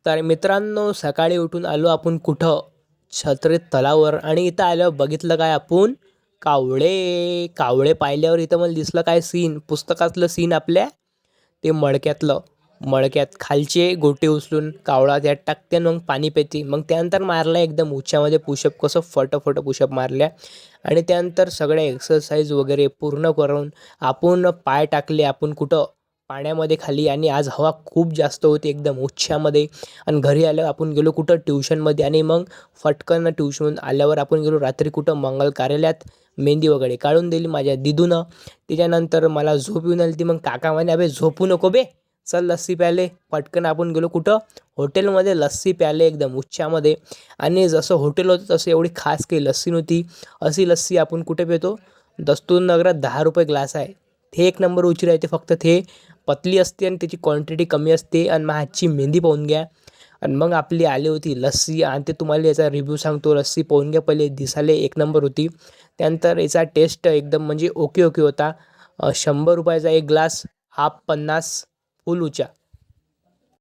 तर मित्रांनो, सकाळी उठून आलो आपण कुठं? छत्रीत तलावावर. आणि इथं आल्यावर बघितलं काय आपण? कावळे. कावळे पाहिल्यावर इथं मला दिसलं काय सीन, पुस्तकातलं सीन आपल्या, ते मडक्यातलं. मडक्यात खालचे गोटे उचलून कावळा त्यात टाकते आणि मग पाणी पिते. मग त्यानंतर मारला एकदम उच्यामध्ये पुशअप, कसं फटफट पुशअप मारल्या. आणि त्यानंतर सगळ्या एक्सरसाइज वगैरे पूर्ण करून आपण पाय टाकले आपण कुठं? पाण्यामध्ये खाली. आणि आज हवा खूप जास्त होती एकदम उच्छामध्ये. आणि घरी आल्यावर आपण गेलो कुठं? ट्युशनमध्ये. आणि मग फटकन ट्युशन आल्यावर आपण गेलो रात्री कुठं? मंगल कार्यालयात. मेहंदी वगैरे काढून दिली माझ्या दिदूनं. त्याच्यानंतर मला झोप येऊन आली ती. मग काका म्हणे, अबे झोपू नको बे, चल लस्सी प्याले. पटकन आपण गेलो कुठं? हॉटेलमध्ये लस्सी प्याले एकदम उच्छामध्ये. आणि जसं हॉटेल होतं तसं एवढी खास काही लस्सी नव्हती. अशी लस्सी आपण कुठे पितो? दस्तूर नगरात 10 रुपये ग्लास आहे. ते एक नंबर उची राहते. फक्त ते पतली असते आणि त्याची क्वांटिटी कमी असते. आणि माझी मेहंदी पाहून घ्या. आणि मग आपली आली होती लस्सी. आणि ते तुम्हाला याचा रिव्ह्यू सांगतो. लस्सी पाहून घ्या पहिले, दिसाले एक नंबर होती. त्यानंतर याचा टेस्ट एकदम म्हणजे ओके ओके होता. 100 रुपयाचा एक ग्लास, हाफ 50, फुल उचा.